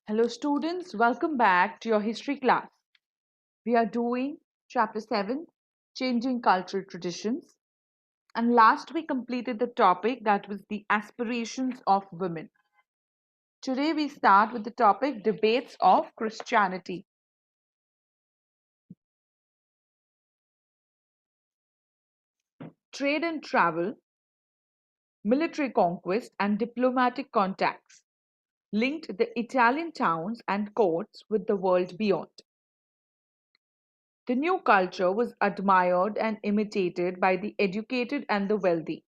Hello, students. Welcome back to your history class. We are doing chapter 7 Changing Cultural Traditions. And last we completed the topic that was the aspirations of women. Today we start with the topic debates of Christianity. Trade and travel, military conquest, and diplomatic contacts linked the Italian towns and courts with the world beyond. The new culture was admired and imitated by the educated and the wealthy.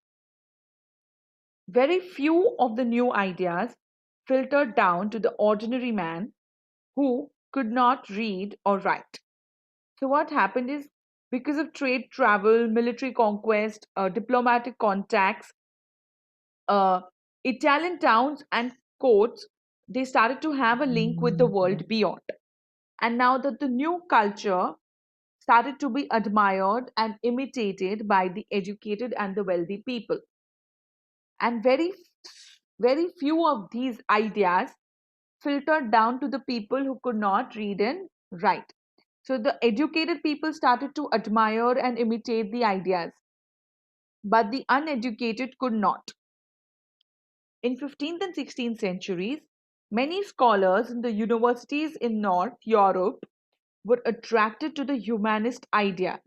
Very few of the new ideas filtered down to the ordinary man who could not read or write. So, what happened is because of trade, travel, military conquest, diplomatic contacts, uh, Italian towns and courts, they started to have a link with the world beyond. And now that the new culture started to be admired and imitated by the educated and the wealthy people. And very few of these ideas filtered down to the people who could not read and write. So the educated people started to admire and imitate the ideas, but the uneducated could not. In 15th and 16th centuries, many scholars in the universities in North Europe were attracted to the humanist ideas.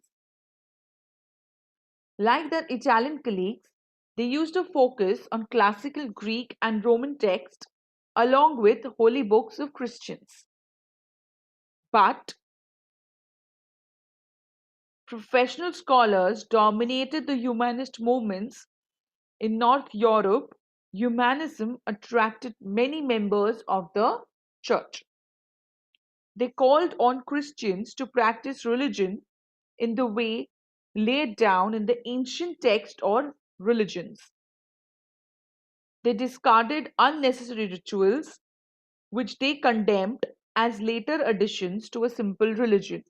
Like their Italian colleagues, they used to focus on classical Greek and Roman texts along with holy books of Christians. But professional scholars dominated the humanist movements in North Europe. Humanism attracted many members of the church. They called on Christians to practice religion in the way laid down in the ancient text or religions. They discarded unnecessary rituals, which they condemned as later additions to a simple religion.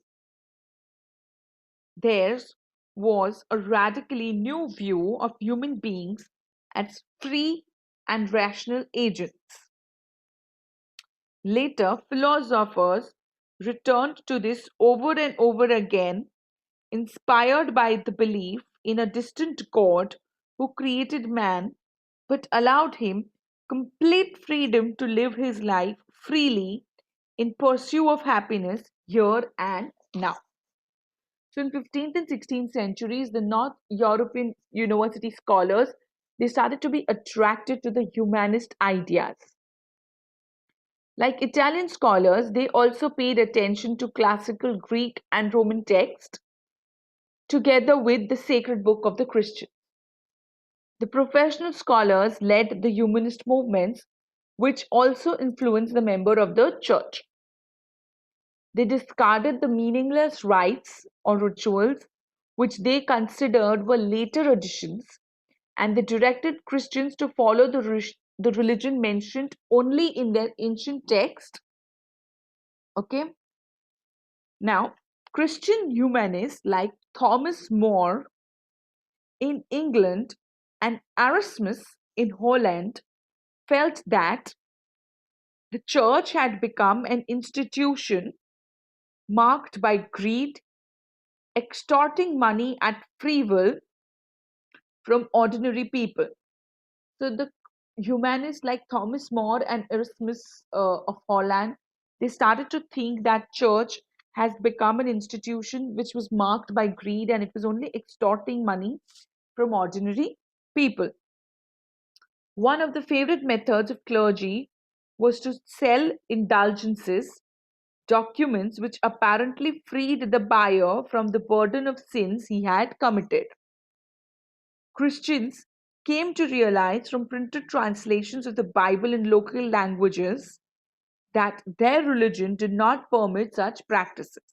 Theirs was a radically new view of human beings as free and rational agents. Later, philosophers returned to this over and over again, inspired by the belief in a distant God who created man but allowed him complete freedom to live his life freely in pursuit of happiness here and now. So in 15th and 16th centuries, the North European university scholars they started to be attracted to the humanist ideas. Like Italian scholars, they also paid attention to classical Greek and Roman texts together with the sacred book of the Christian. The professional scholars led the humanist movements, which also influenced the member of the church. They discarded the meaningless rites or rituals which they considered were later additions, and they directed Christians to follow the religion mentioned only in their ancient text. Okay, now Christian humanists like Thomas More in England and Erasmus in Holland felt that the church had become an institution marked by greed, extorting money at free will from ordinary people. So the humanists like Thomas More and Erasmus of Holland, they started to think that church has become an institution which was marked by greed and it was only extorting money from ordinary people. One of the favorite methods of clergy was to sell indulgences, documents which apparently freed the buyer from the burden of sins he had committed. Christians came to realize from printed translations of the Bible in local languages that their religion did not permit such practices.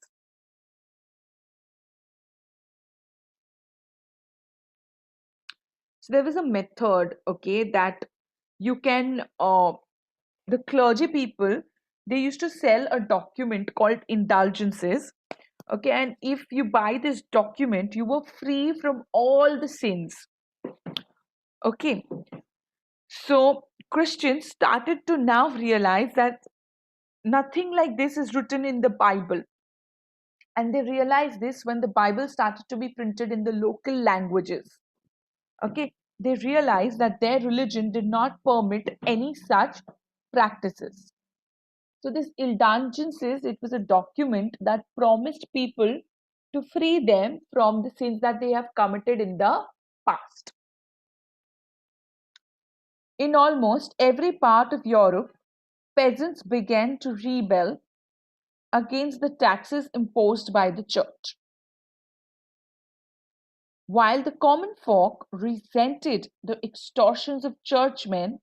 So there was a method, okay, that you can, the clergy people, they used to sell a document called indulgences, okay, and if you buy this document, you were free from all the sins, okay. So Christians started to now realize that nothing like this is written in the Bible. And they realized this when the Bible started to be printed in the local languages. Okay, they realized that their religion did not permit any such practices. So this indulgences, it was a document that promised people to free them from the sins that they have committed in the past. In almost every part of Europe, peasants began to rebel against the taxes imposed by the church. While the common folk resented the extortions of churchmen,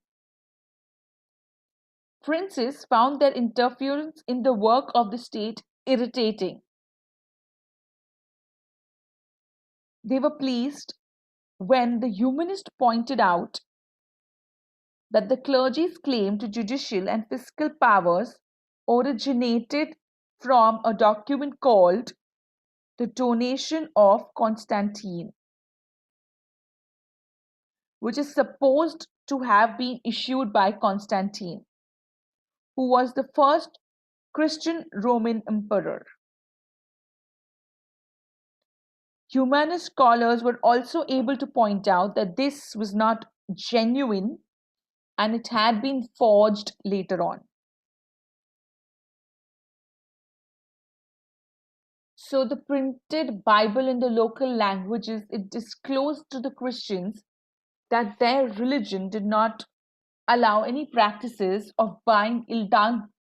princes found their interference in the work of the state irritating. They were pleased when the humanist pointed out that the clergy's claim to judicial and fiscal powers originated from a document called the Donation of Constantine, which is supposed to have been issued by Constantine, who was the first Christian Roman emperor. Humanist scholars were also able to point out that this was not genuine and it had been forged later on. So the printed Bible in the local languages, it disclosed to the Christians that their religion did not allow any practices of buying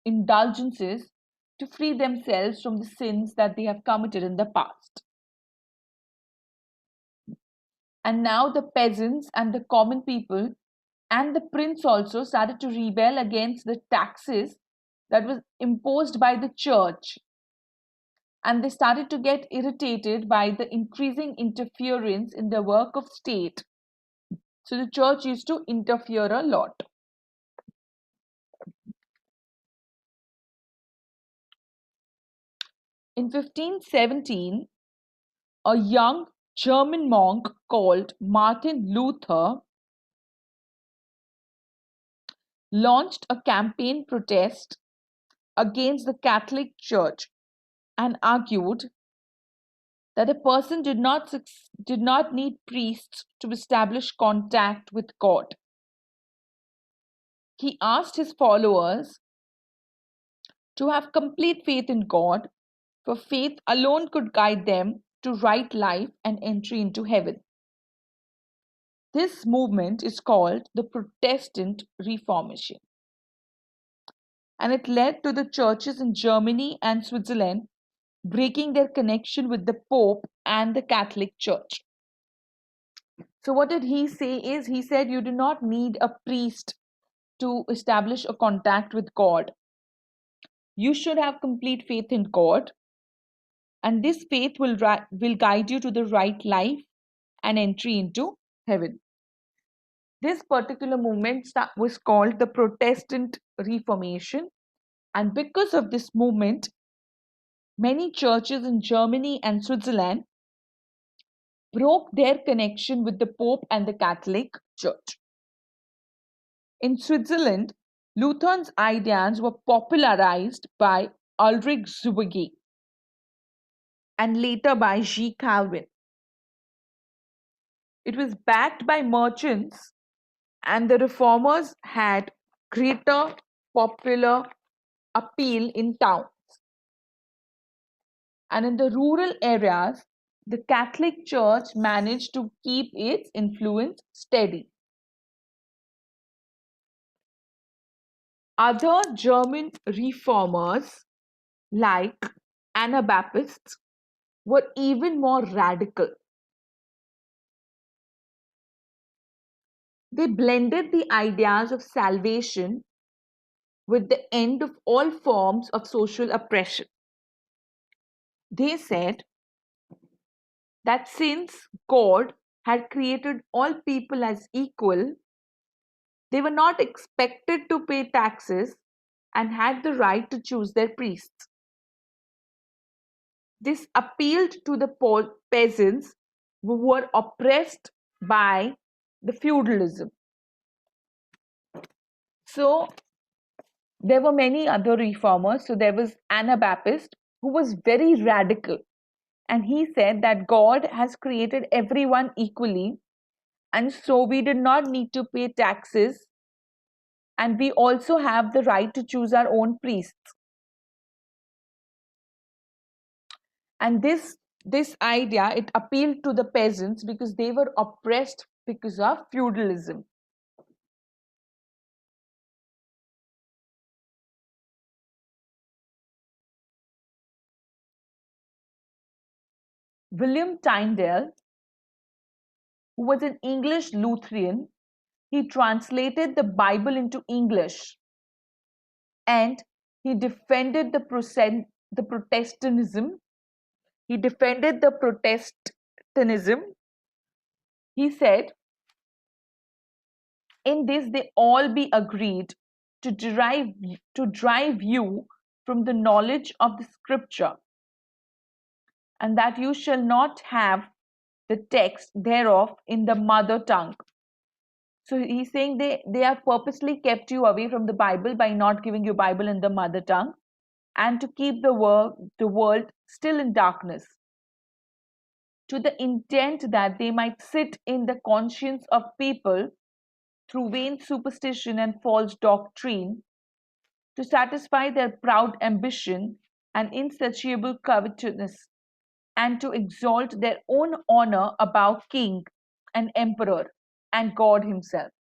indulgences to free themselves from the sins that they have committed in the past. And now the peasants and the common people and the prince also started to rebel against the taxes that was imposed by the church, and they started to get irritated by the increasing interference in the work of state. So the church used to interfere a lot. In 1517, a young German monk called Martin Luther launched a campaign protest against the Catholic Church and argued that a person did not need priests to establish contact with God. He asked his followers to have complete faith in God, for faith alone could guide them to right life and entry into heaven. This movement is called the Protestant Reformation, and it led to the churches in Germany and Switzerland breaking their connection with the Pope and the Catholic Church. So, what did he say? Is he said you do not need a priest to establish a contact with God. You should have complete faith in God, and this faith will guide you to the right life and entry into heaven. This particular movement was called the Protestant Reformation, and because of this movement, many churches in Germany and Switzerland broke their connection with the Pope and the Catholic Church. In Switzerland, Luther's ideas were popularized by Ulrich Zwingli and later by G. Calvin. It was backed by merchants, and the reformers had greater popular appeal in towns. And in the rural areas, the Catholic Church managed to keep its influence steady. Other German reformers, like Anabaptists, were even more radical. They blended the ideas of salvation with the end of all forms of social oppression. They said that since God had created all people as equal, they were not expected to pay taxes and had the right to choose their priests. This appealed to the peasants who were oppressed by the feudalism. So, There were many other reformers. So there was Anabaptist, who was very radical. And he said that God has created everyone equally. And so we did not need to pay taxes. And we also have the right to choose our own priests. And this idea, it appealed to the peasants because they were oppressed because of feudalism. William Tyndale, who was an English Lutheran, he translated the Bible into English, and he defended the Protestantism. He defended the Protestantism. He said, in this they all be agreed to drive you from the knowledge of the Scripture, and that you shall not have the text thereof in the mother tongue. So he's saying they have purposely kept you away from the Bible by not giving you Bible in the mother tongue, and to keep the world still in darkness, to the intent that they might sit in the conscience of people through vain superstition and false doctrine, to satisfy their proud ambition and insatiable covetousness, and to exalt their own honor above king and emperor and God Himself.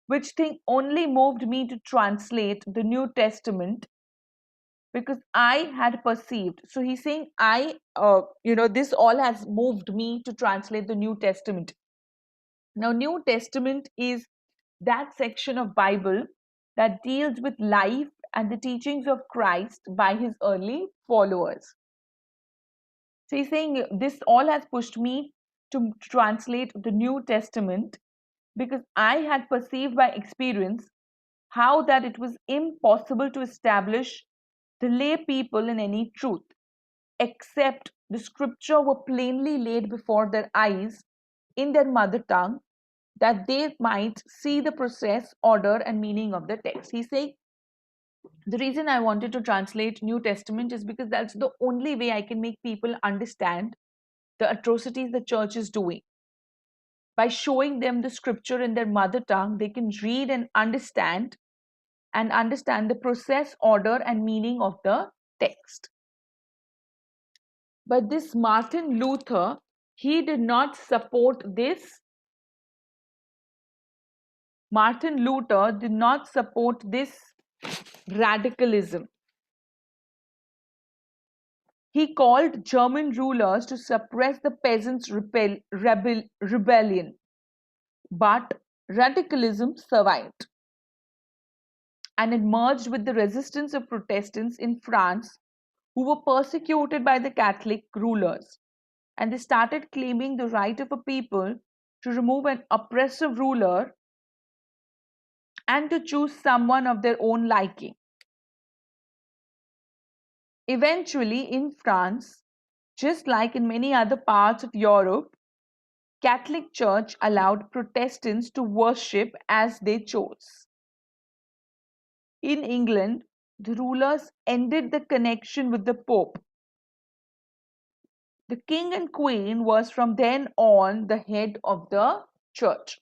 Which thing only moved me to translate the New Testament, because I had perceived. So he's saying, this all has moved me to translate the New Testament. Now, New Testament is that section of Bible that deals with life and the teachings of Christ by his early followers. So he's saying this all has pushed me to translate the New Testament because I had perceived by experience how that it was impossible to establish the lay people in any truth, except the scripture were plainly laid before their eyes in their mother tongue, that they might see the process, order, and meaning of the text. He's saying the reason I wanted to translate New Testament is because that's the only way I can make people understand the atrocities the church is doing. By showing them the scripture in their mother tongue, they can read and understand the process, order, and meaning of the text. But this Martin Luther, he did not support this. Martin Luther did not support this radicalism. He called German rulers to suppress the peasants' rebellion. But radicalism survived, and it merged with the resistance of Protestants in France who were persecuted by the Catholic rulers. And they started claiming the right of a people to remove an oppressive ruler and to choose someone of their own liking. Eventually, in France, just like in many other parts of Europe, Catholic Church allowed Protestants to worship as they chose. In England, the rulers ended the connection with the Pope. The king and queen was from then on the head of the church.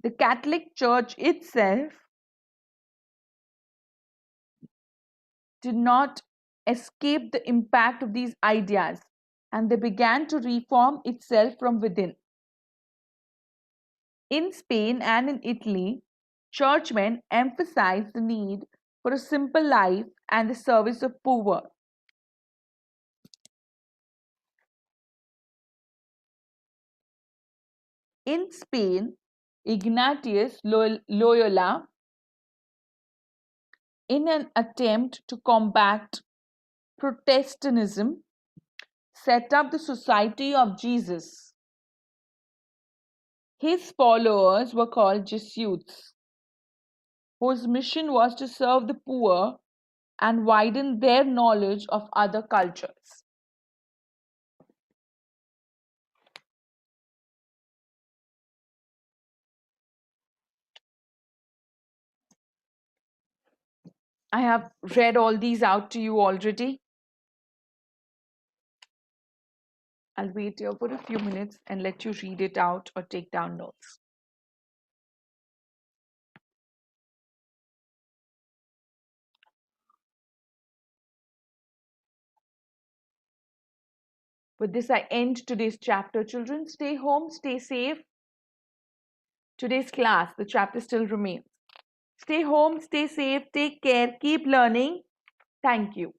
The Catholic Church itself did not escape the impact of these ideas, and they began to reform itself from within. In Spain and in Italy, churchmen emphasized the need for a simple life and the service of poor. In Spain, Ignatius Loyola, in an attempt to combat Protestantism, set up the Society of Jesus. His followers were called Jesuits, whose mission was to serve the poor and widen their knowledge of other cultures. I have read all these out to you already. I'll wait here for a few minutes and let you read it out or take down notes. With this, I end today's chapter. Children, stay home, stay safe. Today's class, the chapter still remains. Stay home, stay safe, take care, keep learning. Thank you.